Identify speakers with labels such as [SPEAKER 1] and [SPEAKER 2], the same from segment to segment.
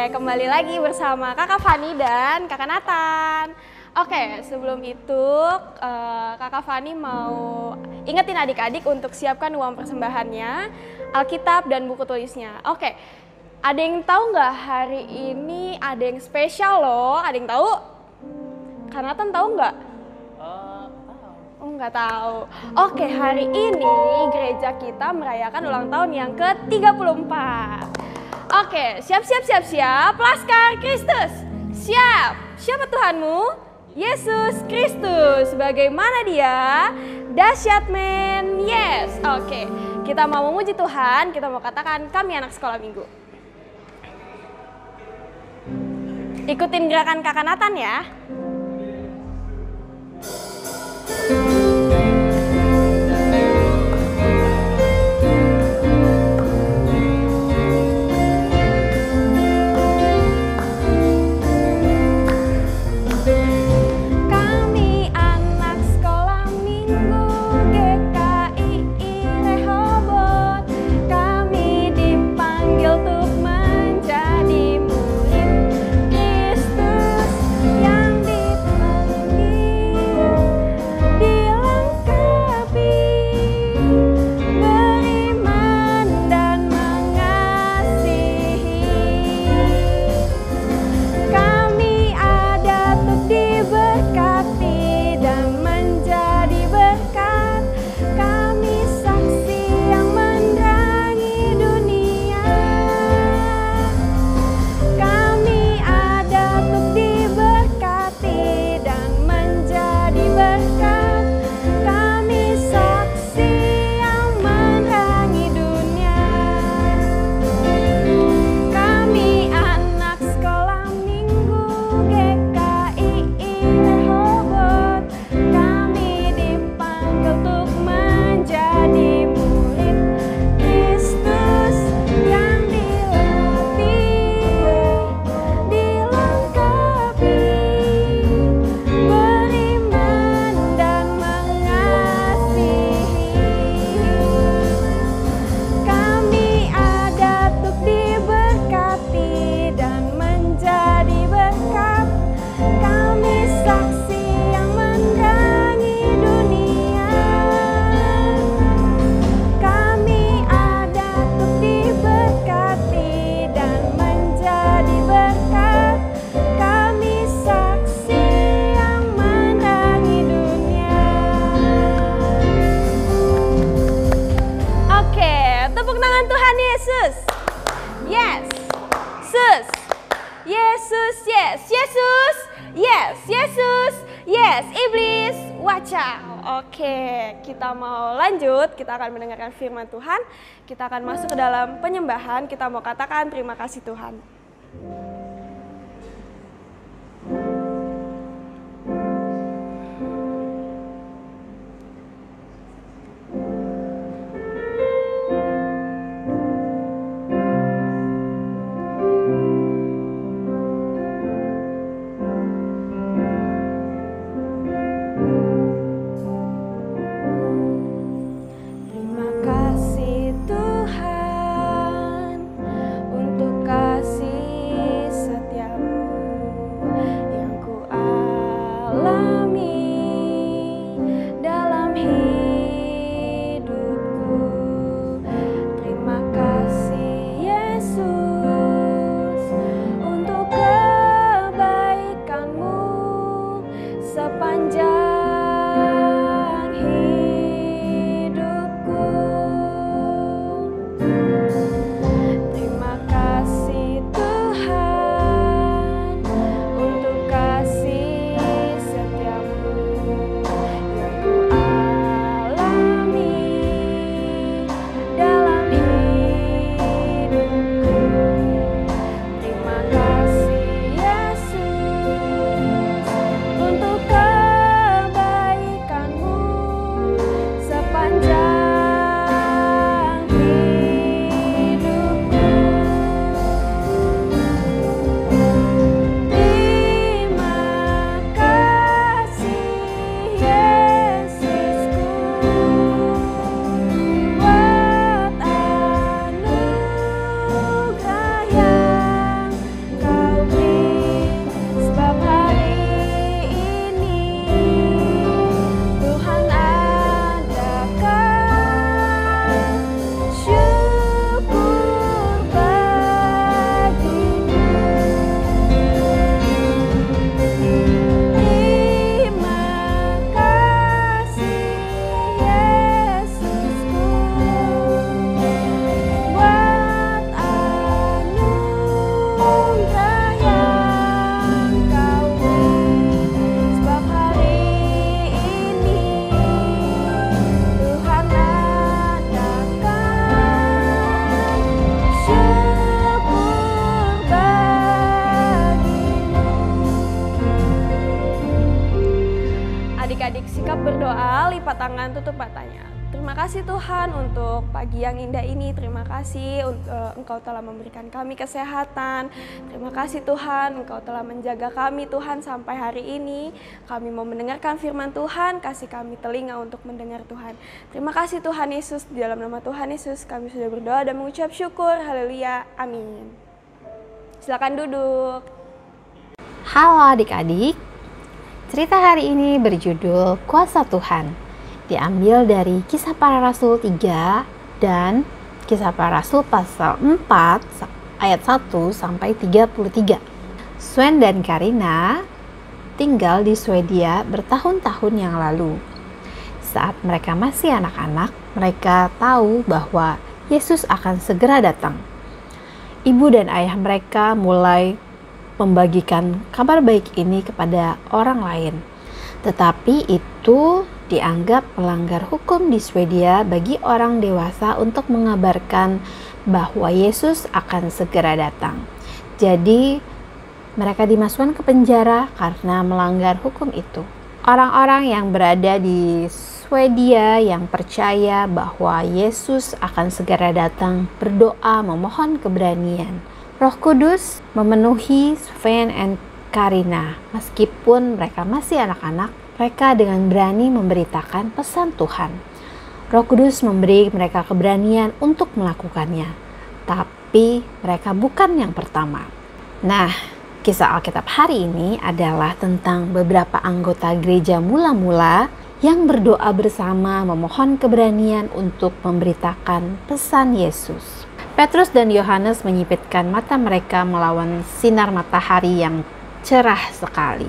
[SPEAKER 1] kembali lagi bersama Kakak Fani dan Kakak Nathan. Oke, sebelum itu Kakak Fani mau ingetin adik-adik untuk siapkan uang persembahannya, Alkitab dan buku tulisnya. Oke, ada yang tahu nggak hari ini ada yang spesial loh? Ada yang tahu? Kak Nathan tahu nggak? Oh, nggak tahu. Oke, hari ini gereja kita merayakan ulang tahun yang ke-34. Oke, siap. Laskar Kristus. Siap. Siapa Tuhanmu? Yesus Kristus. Bagaimana dia? Dahsyat men. Yes. Oke, kita mau memuji Tuhan. Kita mau katakan kami anak sekolah minggu. Ikutin gerakan Kakak Nathan ya. Kita mau lanjut, kita akan mendengarkan firman Tuhan, kita akan masuk ke dalam penyembahan, kita mau katakan terima kasih Tuhan.
[SPEAKER 2] Tuhan untuk kasih
[SPEAKER 1] Sikap berdoa, lipat tangan, tutup matanya. Terima kasih Tuhan untuk pagi yang indah ini. Terima kasih Engkau telah memberikan kami kesehatan. Terima kasih Tuhan, Engkau telah menjaga kami Tuhan sampai hari ini. Kami mau mendengarkan firman Tuhan, kasih kami telinga untuk mendengar Tuhan. Terima kasih Tuhan Yesus, di dalam nama Tuhan Yesus kami sudah berdoa dan mengucap syukur. Haleluya, amin. Silakan duduk.
[SPEAKER 2] Halo adik-adik, cerita hari ini berjudul Kuasa Tuhan. Diambil dari Kisah Para Rasul 3 dan Kisah Para Rasul pasal 4 ayat 1 sampai 33. Sven dan Karina tinggal di Swedia bertahun-tahun yang lalu. Saat mereka masih anak-anak, mereka tahu bahwa Yesus akan segera datang. Ibu dan ayah mereka mulai membagikan kabar baik ini kepada orang lain. Tetapi itu dianggap melanggar hukum di Swedia bagi orang dewasa untuk mengabarkan bahwa Yesus akan segera datang. Jadi mereka dimasukkan ke penjara karena melanggar hukum itu. Orang-orang yang berada di Swedia yang percaya bahwa Yesus akan segera datang berdoa memohon keberanian. Roh Kudus memenuhi Sven dan Karina. Meskipun mereka masih anak-anak, mereka dengan berani memberitakan pesan Tuhan. Roh Kudus memberi mereka keberanian untuk melakukannya. Tapi mereka bukan yang pertama. Nah, kisah Alkitab hari ini adalah tentang beberapa anggota gereja mula-mula yang berdoa bersama memohon keberanian untuk memberitakan pesan Yesus. Petrus dan Yohanes menyipitkan mata mereka melawan sinar matahari yang cerah sekali.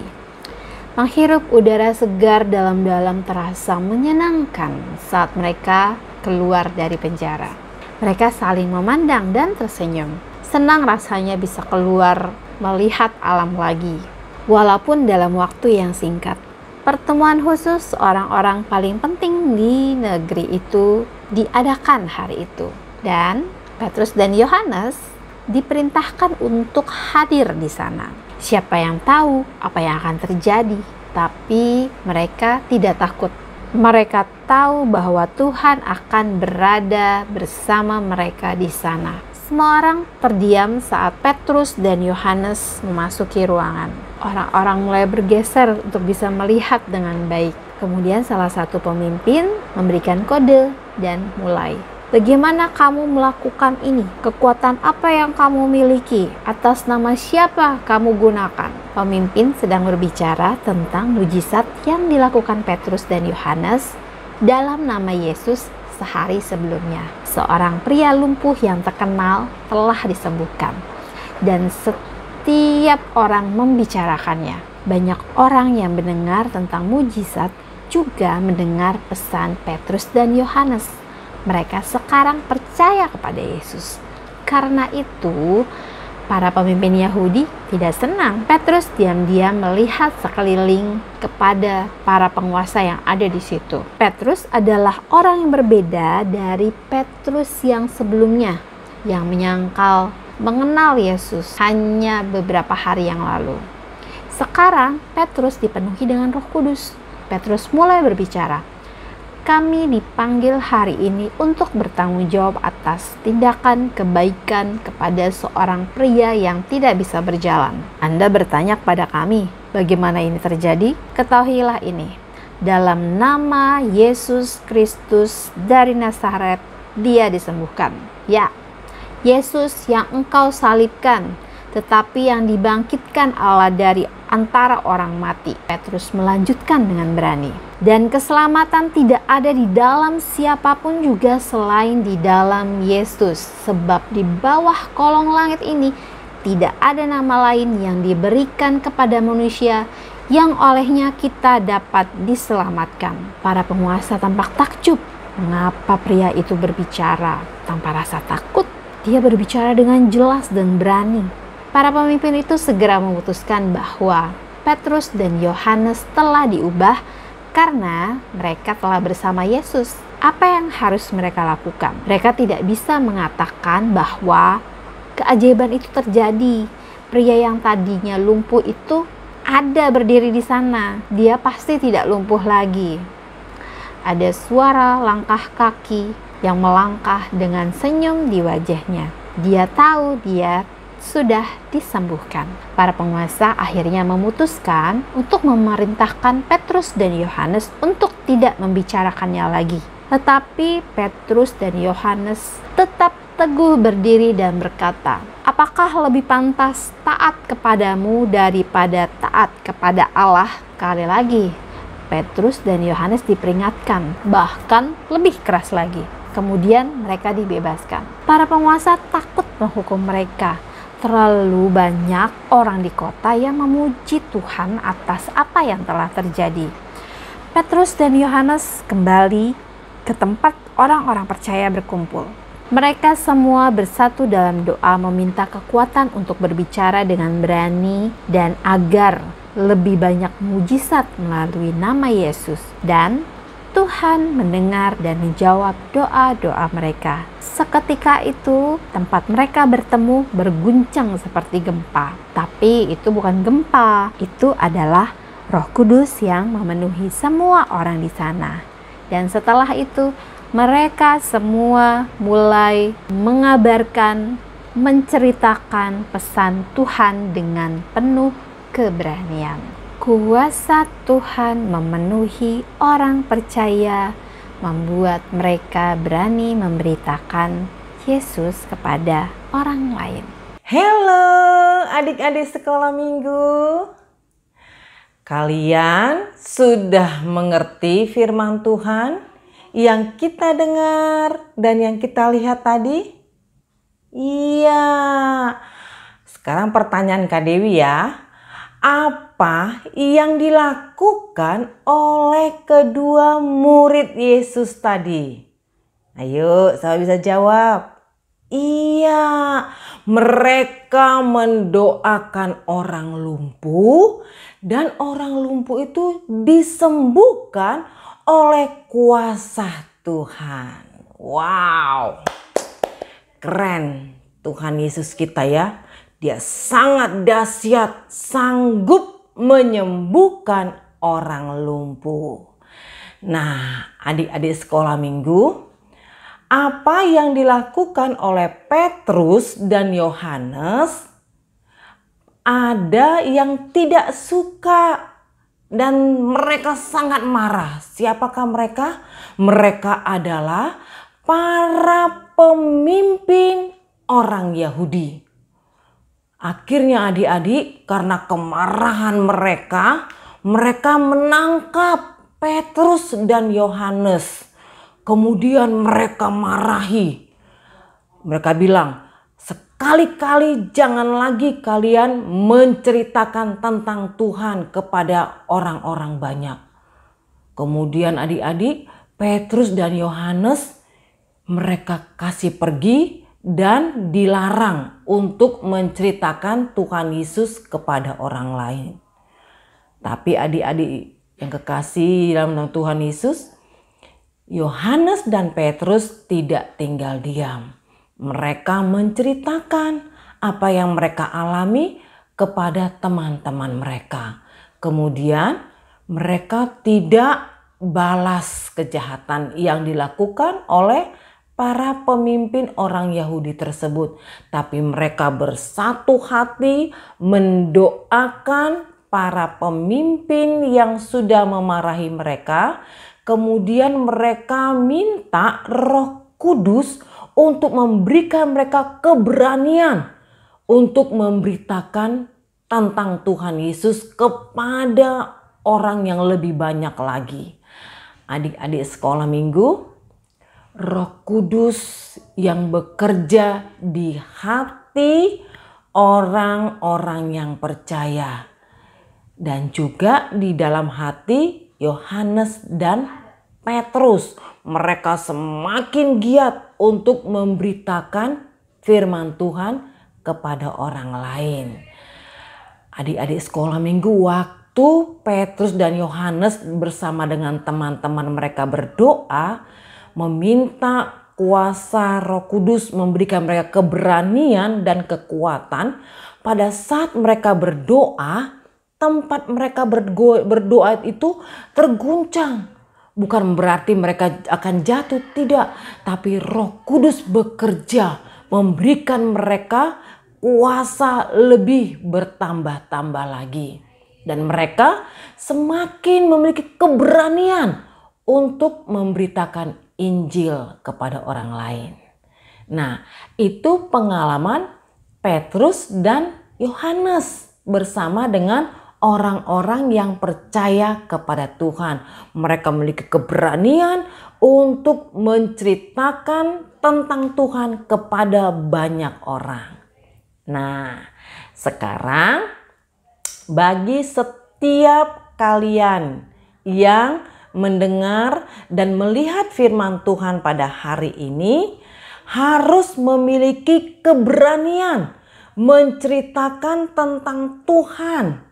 [SPEAKER 2] Menghirup udara segar dalam-dalam terasa menyenangkan saat mereka keluar dari penjara. Mereka saling memandang dan tersenyum. Senang rasanya bisa keluar melihat alam lagi, walaupun dalam waktu yang singkat. Pertemuan khusus orang-orang paling penting di negeri itu diadakan hari itu. Dan Petrus dan Yohanes diperintahkan untuk hadir di sana. Siapa yang tahu apa yang akan terjadi, tapi mereka tidak takut. Mereka tahu bahwa Tuhan akan berada bersama mereka di sana. Semua orang terdiam saat Petrus dan Yohanes memasuki ruangan. Orang-orang mulai bergeser untuk bisa melihat dengan baik. Kemudian salah satu pemimpin memberikan kode dan mulai. Bagaimana kamu melakukan ini? Kekuatan apa yang kamu miliki? Atas nama siapa kamu gunakan? Pemimpin sedang berbicara tentang mujizat yang dilakukan Petrus dan Yohanes dalam nama Yesus sehari sebelumnya. Seorang pria lumpuh yang terkenal telah disembuhkan. Dan setiap orang membicarakannya. Banyak orang yang mendengar tentang mujizat juga mendengar pesan Petrus dan Yohanes. Mereka sekarang percaya kepada Yesus. Karena itu, para pemimpin Yahudi tidak senang. Petrus diam-diam melihat sekeliling kepada para penguasa yang ada di situ. Petrus adalah orang yang berbeda dari Petrus yang sebelumnya, yang menyangkal mengenal Yesus hanya beberapa hari yang lalu. Sekarang Petrus dipenuhi dengan Roh Kudus. Petrus mulai berbicara. Kami dipanggil hari ini untuk bertanggung jawab atas tindakan kebaikan kepada seorang pria yang tidak bisa berjalan. Anda bertanya kepada kami, bagaimana ini terjadi? Ketahuilah ini, dalam nama Yesus Kristus dari Nazaret, dia disembuhkan. Ya, Yesus yang engkau salibkan, tetapi yang dibangkitkan Allah dari antara orang mati. Petrus melanjutkan dengan berani. Dan keselamatan tidak ada di dalam siapapun juga selain di dalam Yesus. Sebab di bawah kolong langit ini tidak ada nama lain yang diberikan kepada manusia yang olehnya kita dapat diselamatkan. Para penguasa tampak takjub. Mengapa pria itu berbicara tanpa rasa takut? Dia berbicara dengan jelas dan berani. Para pemimpin itu segera memutuskan bahwa Petrus dan Yohanes telah diubah karena mereka telah bersama Yesus. Apa yang harus mereka lakukan? Mereka tidak bisa mengatakan bahwa keajaiban itu terjadi. Pria yang tadinya lumpuh itu ada berdiri di sana. Dia pasti tidak lumpuh lagi. Ada suara langkah kaki yang melangkah dengan senyum di wajahnya. Dia tahu dia sudah disembuhkan. Para penguasa akhirnya memutuskan untuk memerintahkan Petrus dan Yohanes untuk tidak membicarakannya lagi. Tetapi Petrus dan Yohanes tetap teguh berdiri dan berkata, "Apakah lebih pantas taat kepadamu daripada taat kepada Allah?" Sekali lagi, Petrus dan Yohanes diperingatkan, bahkan lebih keras lagi. Kemudian mereka dibebaskan. Para penguasa takut menghukum mereka. Terlalu banyak orang di kota yang memuji Tuhan atas apa yang telah terjadi. Petrus dan Yohanes kembali ke tempat orang-orang percaya berkumpul. Mereka semua bersatu dalam doa meminta kekuatan untuk berbicara dengan berani dan agar lebih banyak mujizat melalui nama Yesus. Dan Tuhan mendengar dan menjawab doa-doa mereka. Seketika itu tempat mereka bertemu berguncang seperti gempa. Tapi itu bukan gempa, itu adalah Roh Kudus yang memenuhi semua orang di sana. Dan setelah itu mereka semua mulai mengabarkan, menceritakan pesan Tuhan dengan penuh keberanian. Kuasa Tuhan memenuhi orang percaya, membuat mereka berani memberitakan Yesus kepada orang lain.
[SPEAKER 3] Halo adik-adik sekolah minggu. Kalian sudah mengerti firman Tuhan yang kita dengar dan yang kita lihat tadi? Iya. Sekarang pertanyaan Kak Dewi ya. Apa yang dilakukan oleh kedua murid Yesus tadi? Ayo, siapa bisa jawab? Iya, mereka mendoakan orang lumpuh dan orang lumpuh itu disembuhkan oleh kuasa Tuhan. Wow, keren Tuhan Yesus kita ya. Dia sangat dahsyat, sanggup menyembuhkan orang lumpuh. Nah, adik-adik sekolah minggu, apa yang dilakukan oleh Petrus dan Yohanes? Ada yang tidak suka dan mereka sangat marah. Siapakah mereka? Mereka adalah para pemimpin orang Yahudi. Akhirnya adik-adik, karena kemarahan mereka menangkap Petrus dan Yohanes. Kemudian mereka marahi. Mereka bilang, sekali-kali jangan lagi kalian menceritakan tentang Tuhan kepada orang-orang banyak. Kemudian adik-adik, Petrus dan Yohanes mereka kasih pergi dan dilarang untuk menceritakan Tuhan Yesus kepada orang lain. Tapi adik-adik yang kekasih dalam nama Tuhan Yesus, Yohanes dan Petrus tidak tinggal diam. Mereka menceritakan apa yang mereka alami kepada teman-teman mereka. Kemudian mereka tidak balas kejahatan yang dilakukan oleh para pemimpin orang Yahudi tersebut, tapi mereka bersatu hati mendoakan para pemimpin yang sudah memarahi mereka. Kemudian mereka minta Roh Kudus untuk memberikan mereka keberanian untuk memberitakan tentang Tuhan Yesus kepada orang yang lebih banyak lagi. Adik-adik sekolah minggu, Roh Kudus yang bekerja di hati orang-orang yang percaya dan juga di dalam hati Yohanes dan Petrus. Mereka semakin giat untuk memberitakan firman Tuhan kepada orang lain. Adik-adik sekolah minggu, waktu Petrus dan Yohanes bersama dengan teman-teman mereka berdoa, meminta kuasa Roh Kudus memberikan mereka keberanian dan kekuatan. Pada saat mereka berdoa, tempat mereka berdoa itu terguncang. Bukan berarti mereka akan jatuh, tidak. Tapi Roh Kudus bekerja, memberikan mereka kuasa lebih bertambah-tambah lagi. Dan mereka semakin memiliki keberanian untuk memberitakan Injil kepada orang lain. Nah, itu pengalaman Petrus dan Yohanes bersama dengan orang-orang yang percaya kepada Tuhan. Mereka memiliki keberanian untuk menceritakan tentang Tuhan kepada banyak orang. Nah, sekarang bagi setiap kalian yang mendengar dan melihat firman Tuhan pada hari ini harus memiliki keberanian menceritakan tentang Tuhan.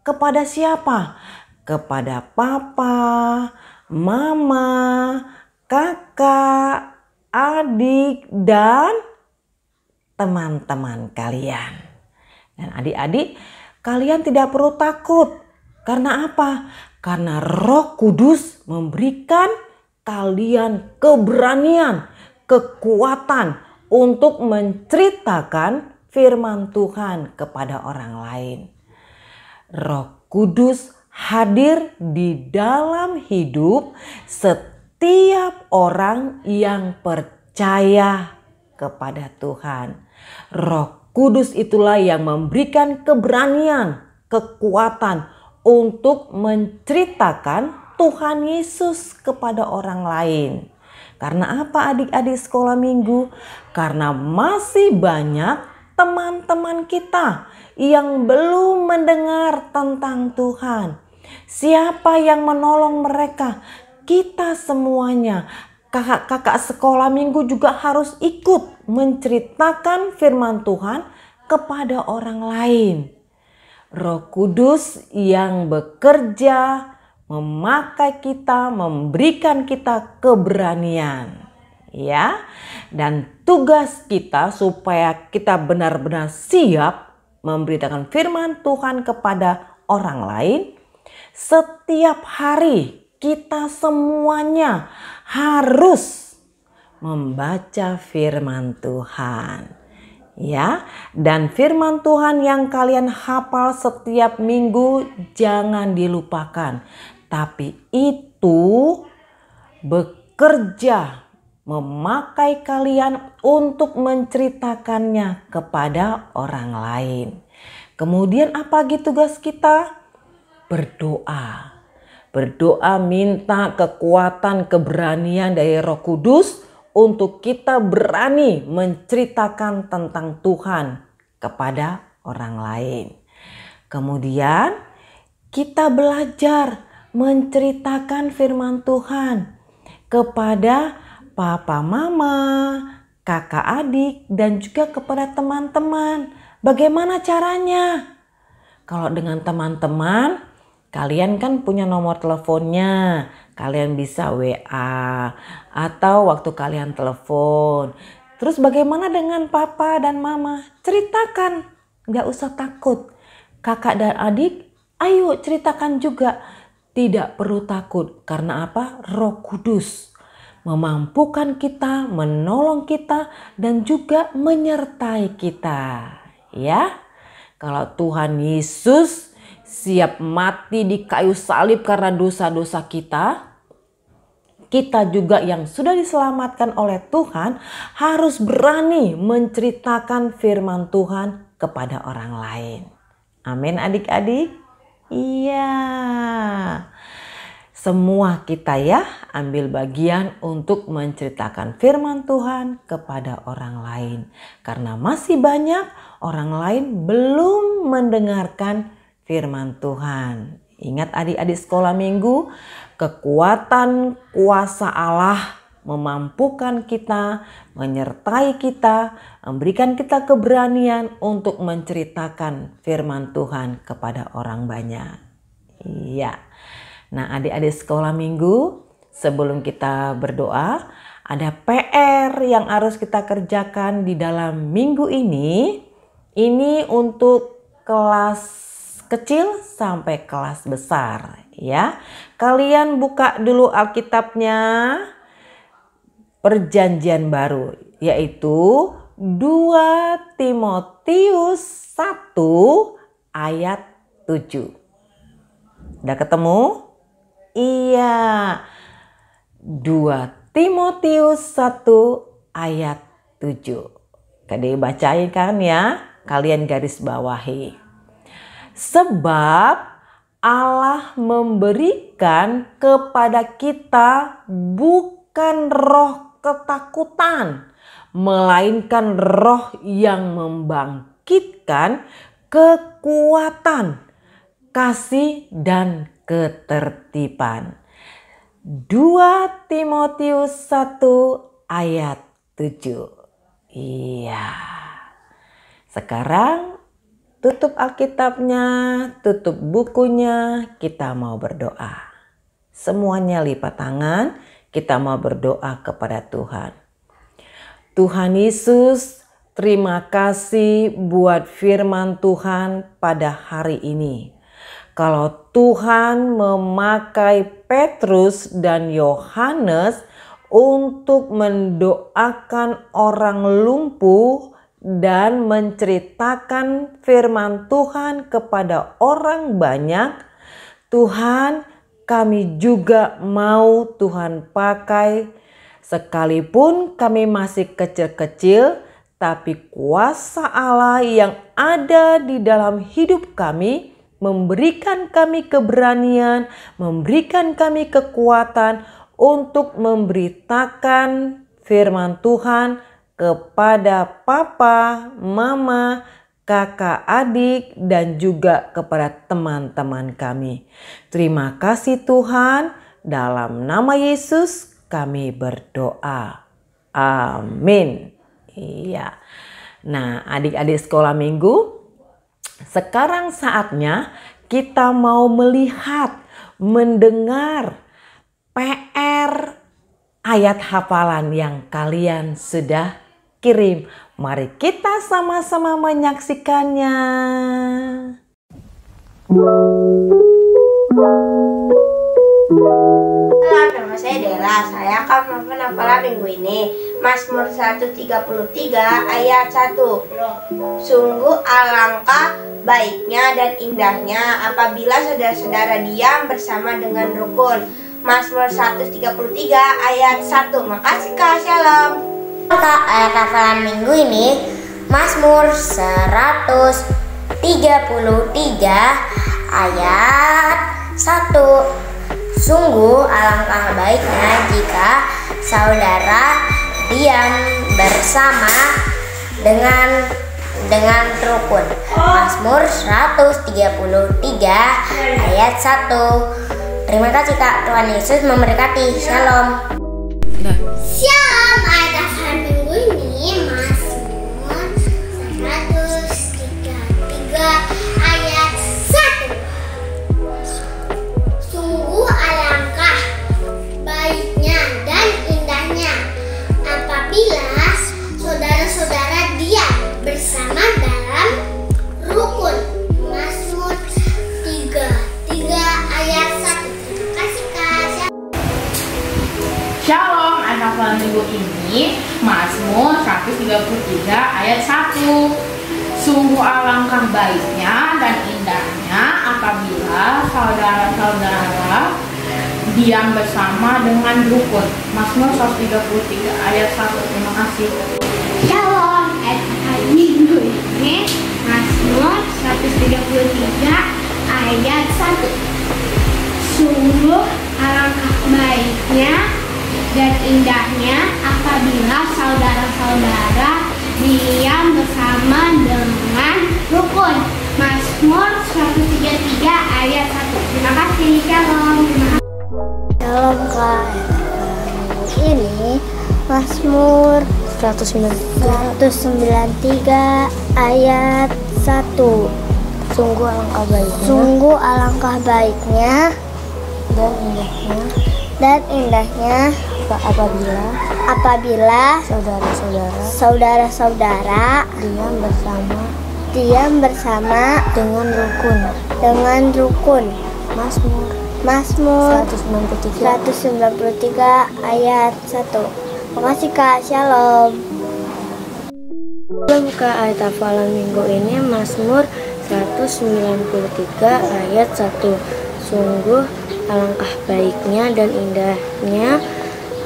[SPEAKER 3] Kepada siapa? Kepada papa, mama, kakak, adik, dan teman-teman kalian. Dan adik-adik, kalian tidak perlu takut. Karena apa? Karena Roh Kudus memberikan kalian keberanian, kekuatan untuk menceritakan firman Tuhan kepada orang lain. Roh Kudus hadir di dalam hidup setiap orang yang percaya kepada Tuhan. Roh Kudus itulah yang memberikan keberanian, kekuatan untuk menceritakan Tuhan Yesus kepada orang lain. Karena apa adik-adik sekolah minggu? Karena masih banyak teman-teman kita yang belum mendengar tentang Tuhan. Siapa yang menolong mereka? Kita semuanya. Kakak-kakak sekolah minggu juga harus ikut menceritakan firman Tuhan kepada orang lain. Roh Kudus yang bekerja memakai kita, memberikan kita keberanian. Ya, dan tugas kita supaya kita benar-benar siap memberitakan firman Tuhan kepada orang lain. Setiap hari kita semuanya harus membaca firman Tuhan. Ya, dan firman Tuhan yang kalian hafal setiap minggu jangan dilupakan. Tapi itu bekerja memakai kalian untuk menceritakannya kepada orang lain. Kemudian apa lagi tugas kita? Berdoa. Berdoa minta kekuatan, keberanian dari Roh Kudus untuk kita berani menceritakan tentang Tuhan kepada orang lain. Kemudian kita belajar menceritakan firman Tuhan kepada papa, mama, kakak, adik, dan juga kepada teman-teman. Bagaimana caranya? Kalau dengan teman-teman, kalian kan punya nomor teleponnya. Kalian bisa WA atau waktu kalian telepon. Terus bagaimana dengan papa dan mama? Ceritakan, gak usah takut. Kakak dan adik, ayo ceritakan juga. Tidak perlu takut. Karena apa? Roh Kudus memampukan kita, menolong kita, dan juga menyertai kita. Ya, kalau Tuhan Yesus siap mati di kayu salib karena dosa-dosa kita, kita juga yang sudah diselamatkan oleh Tuhan harus berani menceritakan firman Tuhan kepada orang lain. Amin adik-adik. Iya. Semua kita ya ambil bagian untuk menceritakan firman Tuhan kepada orang lain. Karena masih banyak orang lain belum mendengarkan firman Tuhan. Ingat adik-adik sekolah minggu, kekuatan kuasa Allah memampukan kita, menyertai kita, memberikan kita keberanian untuk menceritakan firman Tuhan kepada orang banyak. Iya. Nah adik-adik sekolah minggu, sebelum kita berdoa, ada PR yang harus kita kerjakan di dalam minggu ini. Ini untuk kelas kecil sampai kelas besar ya. Kalian buka dulu Alkitabnya, Perjanjian Baru, yaitu 2 Timotius 1 ayat 7. Udah ketemu? Iya. 2 Timotius 1 ayat 7. Kade bacain kan ya? Kalian garis bawahi. Sebab Allah memberikan kepada kita bukan roh ketakutan, melainkan roh yang membangkitkan kekuatan, kasih dan ketertiban. 2 Timotius 1 ayat 7. Iya. Sekarang tutup Alkitabnya, tutup bukunya, kita mau berdoa. Semuanya lipat tangan, kita mau berdoa kepada Tuhan. Tuhan Yesus, terima kasih buat firman Tuhan pada hari ini. Kalau Tuhan memakai Petrus dan Yohanes untuk mendoakan orang lumpuh dan menceritakan firman Tuhan kepada orang banyak, Tuhan, kami juga mau Tuhan pakai, sekalipun kami masih kecil-kecil, tapi kuasa Allah yang ada di dalam hidup kami memberikan kami keberanian, memberikan kami kekuatan untuk memberitakan firman Tuhan kepada papa, mama, kakak, adik, dan juga kepada teman-teman kami. Terima kasih Tuhan, dalam nama Yesus kami berdoa. Amin. Iya. Nah, adik-adik sekolah minggu, sekarang saatnya kita mau melihat, mendengar PR ayat hafalan yang kalian sudah kirim. Mari kita sama-sama menyaksikannya.
[SPEAKER 4] Halo, nama saya Dela. Saya akan melakukan hafalan minggu ini. Mazmur 133 ayat 1. Sungguh alangkah baiknya dan indahnya apabila saudara-saudara diam bersama dengan rukun. Mazmur 133 ayat 1. Makasih Kak, shalom. Ayat hafalan minggu ini Mazmur 133 ayat 1. Sungguh alangkah baiknya jika saudara diam bersama dengan rukun. Mazmur 133 ayat 1. Terima kasih Kak, Tuhan Yesus memberkati. Shalom.
[SPEAKER 5] Shalom, ayat hafalan minggu ini Mazmur 133 ayat 1. Sungguh alangkah baiknya dan indahnya apabila saudara-saudara diam bersama dalam rukun. Mazmur 33 ayat 1. Terima kasih Kak.
[SPEAKER 6] Shalom, ayat hafalan minggu ini Mazmur 133 ayat 1. Sungguh alangkah baiknya dan indahnya apabila saudara-saudara diam bersama dengan rukun. Mazmur 133 ayat 1. Terima kasih.
[SPEAKER 5] Shalom, ayat hafalan minggu ini Mazmur 133 ayat 1. Sungguh alangkah baiknya dan indahnya apabila saudara-saudara diam bersama dengan rukun. Mazmur 133 ayat 1. Terima kasih. Shalom.
[SPEAKER 7] Shalom Kak. Ini Mazmur 193 ayat 1. Sungguh alangkah baiknya dan indahnya apabila saudara-saudara diam bersama dengan rukun. Mazmur 193 ayat 1. Makasih Kak, Shalom. Buka ayat hafalan minggu ini Mazmur 193 ayat 1. Sungguh alangkah baiknya dan indahnya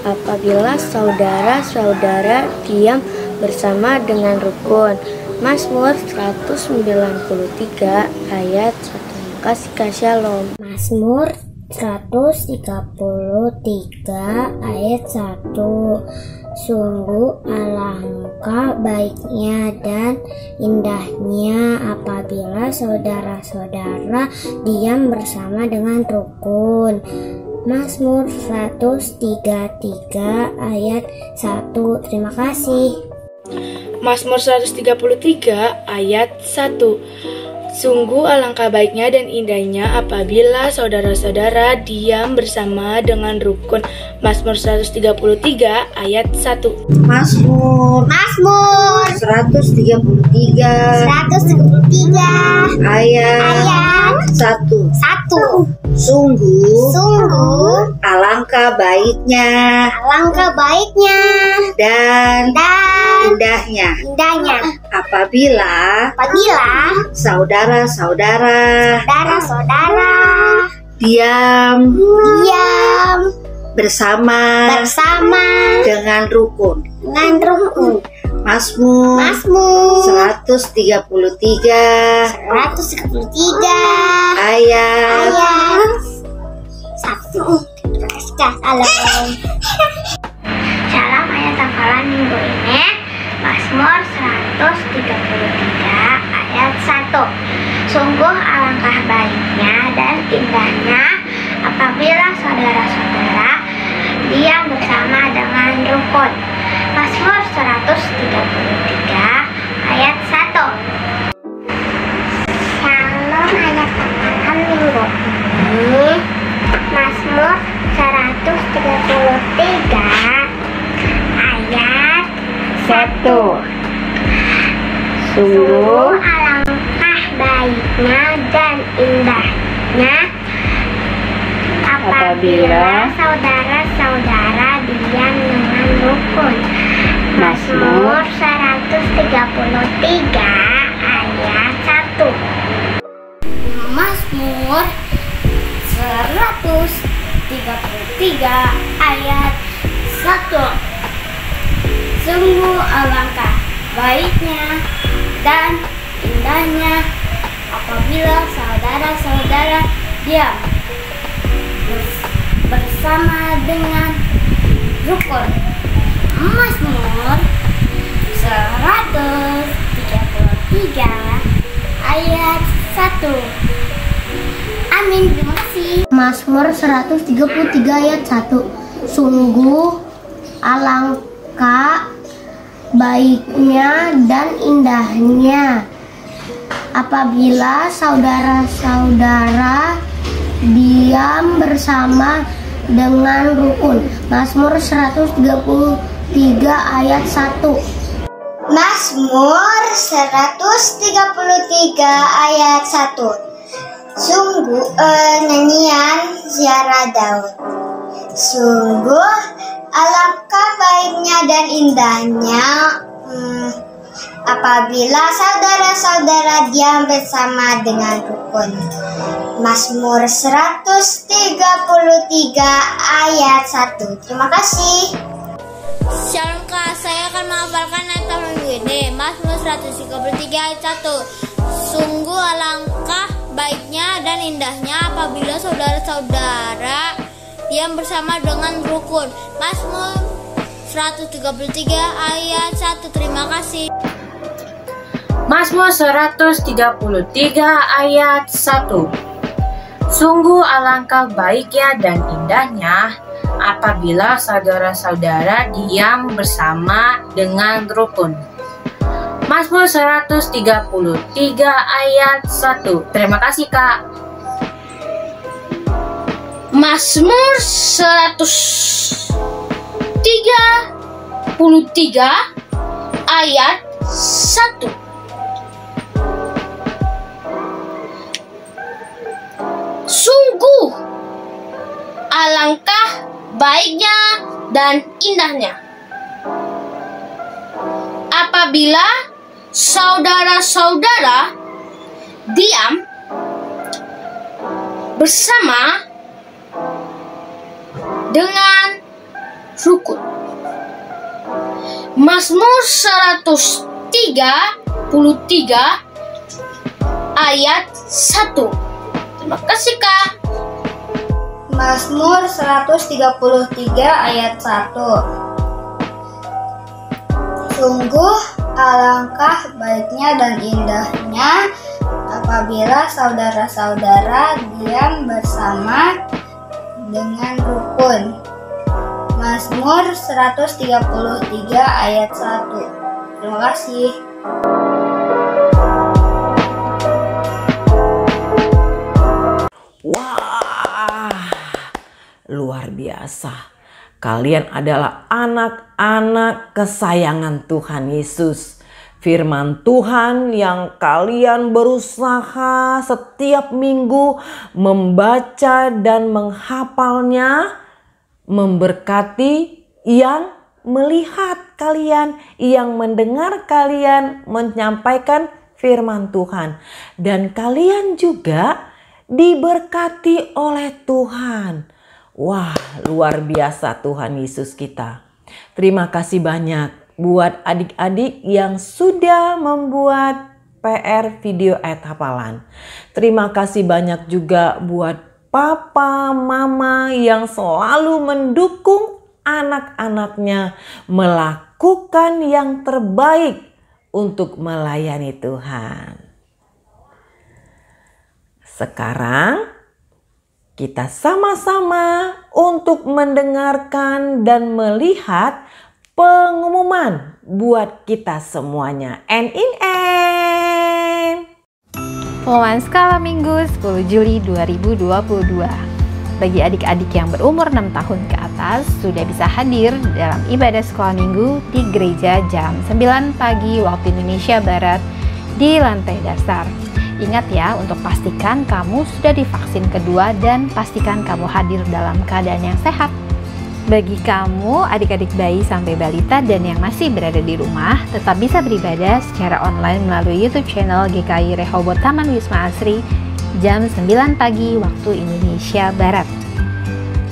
[SPEAKER 7] apabila saudara-saudara diam bersama dengan rukun. Mazmur 193 ayat 1. Makasih Kak, Shalom. Mazmur 133 ayat 1. Sungguh alangkah baiknya dan indahnya apabila saudara-saudara diam bersama dengan rukun. Mazmur 133 ayat 1. Terima kasih.
[SPEAKER 8] Mazmur 133 ayat 1. Sungguh alangkah baiknya dan indahnya apabila saudara-saudara diam bersama dengan rukun. Mazmur 133 ayat 1.
[SPEAKER 5] Mazmur 133 ayat 1. Sungguh alangkah baiknya dan indahnya apabila saudara-saudara diam bersama dengan rukun. Mazmur 133 ayat 1.
[SPEAKER 7] Salam ayat hafalan minggu ini Mazmur 133 ayat 1. Sungguh alangkah baiknya dan indahnya apabila saudara-saudara diam bersama dengan rukun. Mazmur 133 ayat 1. Shalom ayat hafalan minggu ini Mazmur 133 ayat 1. Sungguh alangkah baiknya dan indahnya apabila saudara-saudara diam dengan rukun. Mazmur 133 ayat 1. Mazmur 133 ayat 1. Sungguh alangkah baiknya dan indahnya apabila saudara-saudara diam bersama dengan rukun. Mazmur 133 ayat 1. Amin, terima kasih. Mazmur 133 ayat 1. Sungguh alangkah baiknya dan indahnya apabila saudara-saudara diam bersama dengan rukun. Mazmur 133 ayat 1.
[SPEAKER 5] Mazmur 133 ayat 1. Sungguh nyanyian ziarah Daud. Sungguh alangkah baiknya dan indahnya apabila saudara-saudara diam bersama dengan rukun. Mazmur 133 ayat 1. Terima kasih.
[SPEAKER 7] Shalom Kak, saya akan menghafalkan ayat minggu ini Mazmur 133 ayat 1. Sungguh alangkah baiknya dan indahnya apabila saudara-saudara diam bersama dengan rukun. Mazmur 133 ayat 1. Terima kasih.
[SPEAKER 9] Mazmur 133 ayat 1. Sungguh alangkah baiknya dan indahnya apabila saudara-saudara diam bersama dengan rukun. Mazmur 133 ayat 1. Terima kasih Kak.
[SPEAKER 6] Mazmur 133 ayat 1. Sungguh alangkah baiknya dan indahnya apabila saudara-saudara diam bersama dengan rukun. Mazmur 133 ayat 1. Terima kasih, Kak.
[SPEAKER 5] Mazmur 133 ayat 1. Sungguh alangkah baiknya dan indahnya apabila saudara-saudara diam bersama dengan rukun. Mazmur 133 ayat 1. Terima kasih.
[SPEAKER 3] Wah, luar biasa. Kalian adalah anak-anak kesayangan Tuhan Yesus. Firman Tuhan yang kalian berusaha setiap minggu membaca dan menghafalnya memberkati yang melihat kalian, yang mendengar kalian menyampaikan firman Tuhan. Dan kalian juga diberkati oleh Tuhan. Wah, luar biasa Tuhan Yesus kita. Terima kasih banyak buat adik-adik yang sudah membuat PR video ayat hafalan. Terima kasih banyak juga buat papa, mama yang selalu mendukung anak-anaknya melakukan yang terbaik untuk melayani Tuhan. Sekarang kita sama-sama untuk mendengarkan dan melihat pengumuman buat kita semuanya.
[SPEAKER 2] Pengumuman skala minggu 10 Juli 2022. Bagi adik-adik yang berumur 6 tahun ke atas sudah bisa hadir dalam ibadah sekolah minggu di gereja jam 9 pagi waktu Indonesia Barat di lantai dasar. Ingat ya, untuk pastikan kamu sudah divaksin kedua dan pastikan kamu hadir dalam keadaan yang sehat. Bagi kamu, adik-adik bayi sampai balita dan yang masih berada di rumah, tetap bisa beribadah secara online melalui YouTube channel GKI Rehoboth Taman Wisma Asri jam 9 pagi waktu Indonesia Barat.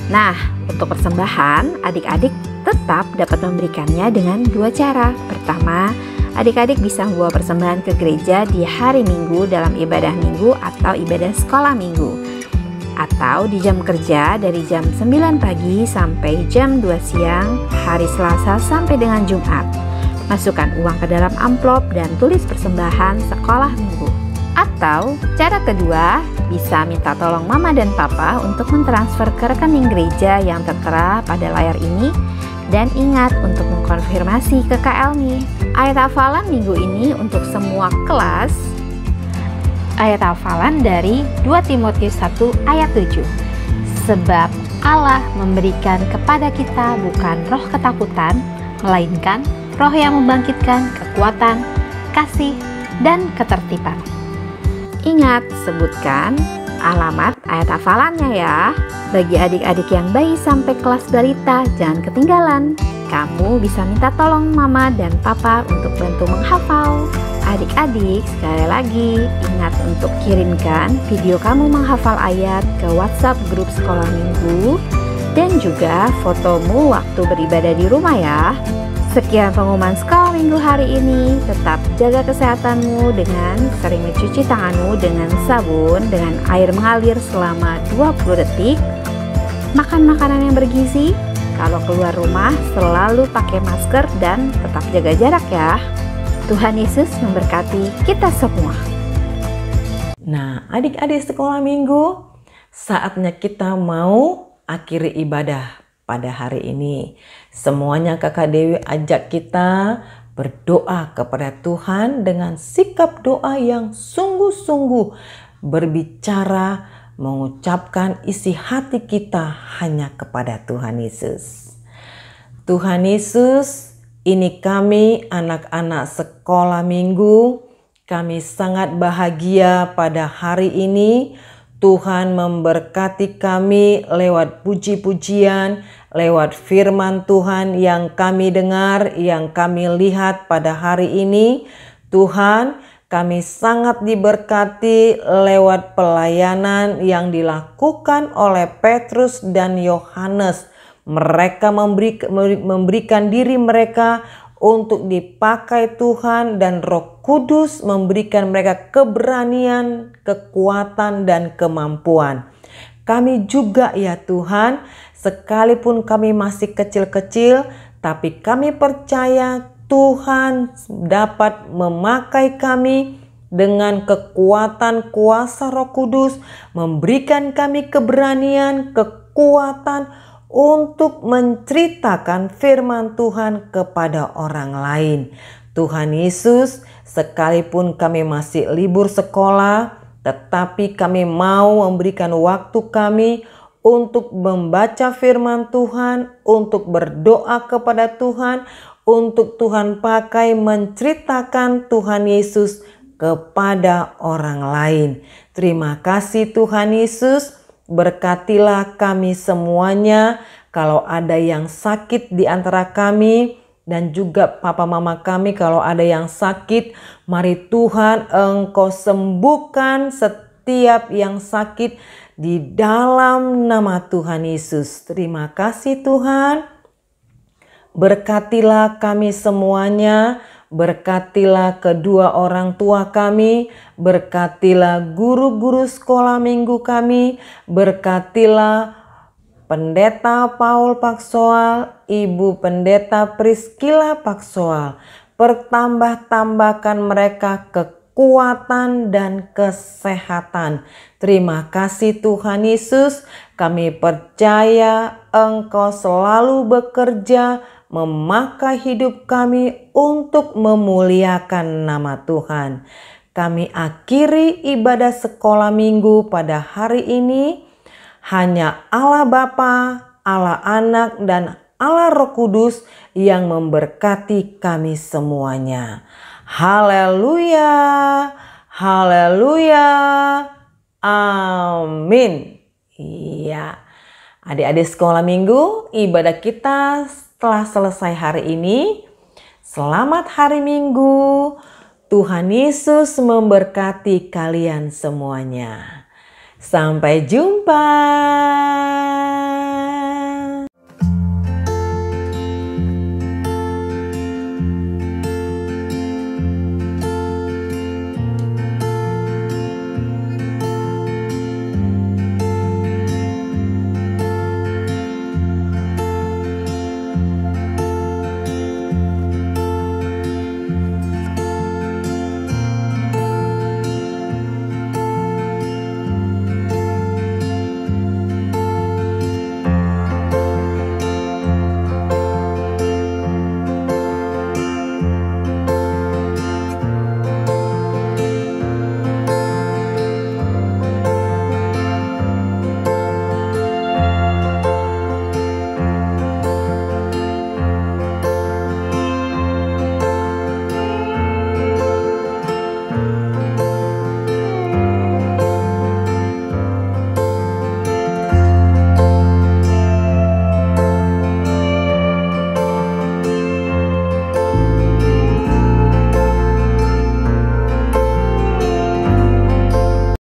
[SPEAKER 2] Nah, untuk persembahan, adik-adik tetap dapat memberikannya dengan dua cara. Pertama, adik-adik bisa membawa persembahan ke gereja di hari Minggu dalam ibadah minggu atau ibadah sekolah minggu, atau di jam kerja dari jam 9 pagi sampai jam 2 siang hari Selasa sampai dengan Jumat. Masukkan uang ke dalam amplop dan tulis persembahan sekolah minggu. Atau cara kedua, bisa minta tolong mama dan papa untuk mentransfer ke rekening gereja yang tertera pada layar ini. Dan ingat untuk mengkonfirmasi ke Kak Elmi. Ayat hafalan minggu ini untuk semua kelas. Ayat hafalan dari 2 Timotius 1 ayat 7. Sebab Allah memberikan kepada kita bukan roh ketakutan, melainkan roh yang membangkitkan kekuatan, kasih, dan ketertiban. Ingat, sebutkan alamat ayat hafalannya ya. Bagi adik-adik yang bayi sampai kelas balita, jangan ketinggalan. Kamu bisa minta tolong mama dan papa untuk bantu menghafal. Adik-adik, sekali lagi ingat untuk kirimkan video kamu menghafal ayat ke WhatsApp grup sekolah minggu dan juga fotomu waktu beribadah di rumah ya. Sekian pengumuman sekolah minggu hari ini. Tetap jaga kesehatanmu dengan sering mencuci tanganmu dengan sabun dengan air mengalir selama 20 detik. Makan makanan yang bergizi. Kalau keluar rumah selalu pakai masker dan tetap jaga jarak ya. Tuhan Yesus memberkati kita semua.
[SPEAKER 3] Nah, adik-adik sekolah minggu, saatnya kita mau akhiri ibadah pada hari ini. Semuanya Kakak Dewi ajak kita berdoa kepada Tuhan dengan sikap doa yang sungguh-sungguh berbicara, mengucapkan isi hati kita hanya kepada Tuhan Yesus. Tuhan Yesus, ini kami anak-anak sekolah minggu, kami sangat bahagia pada hari ini Tuhan memberkati kami lewat puji-pujian, lewat firman Tuhan yang kami dengar, yang kami lihat pada hari ini. Tuhan, kami sangat diberkati lewat pelayanan yang dilakukan oleh Petrus dan Yohanes. Mereka memberikan diri mereka untuk dipakai Tuhan, dan Roh Kudus memberikan mereka keberanian, kekuatan, dan kemampuan. Kami juga ya Tuhan, sekalipun kami masih kecil-kecil, tapi kami percaya Tuhan dapat memakai kami dengan kekuatan kuasa Roh Kudus, memberikan kami keberanian, kekuatan untuk menceritakan firman Tuhan kepada orang lain. Tuhan Yesus, sekalipun kami masih libur sekolah, tetapi kami mau memberikan waktu kami untuk membaca firman Tuhan, untuk berdoa kepada Tuhan, untuk Tuhan pakai menceritakan Tuhan Yesus kepada orang lain. Terima kasih Tuhan Yesus. Berkatilah kami semuanya. Kalau ada yang sakit di antara kami, dan juga papa mama kami kalau ada yang sakit, mari Tuhan Engkau sembuhkan setiap yang sakit di dalam nama Tuhan Yesus. Terima kasih Tuhan. Berkatilah kami semuanya. Berkatilah kedua orang tua kami, berkatilah guru-guru sekolah minggu kami, berkatilah Pendeta Paul Paksoal, Ibu Pendeta Priscilla Paksoal. Pertambah-tambahkan mereka kekuatan dan kesehatan. Terima kasih Tuhan Yesus, kami percaya Engkau selalu bekerja memakai hidup kami untuk memuliakan nama Tuhan. Kami akhiri ibadah sekolah minggu pada hari ini. Hanya Allah Bapa, Allah Anak, dan Allah Roh Kudus yang memberkati kami semuanya. Haleluya, haleluya, amin. Iya, adik-adik sekolah minggu, ibadah kita telah selesai hari ini. Selamat hari Minggu. Tuhan Yesus memberkati kalian semuanya. Sampai jumpa.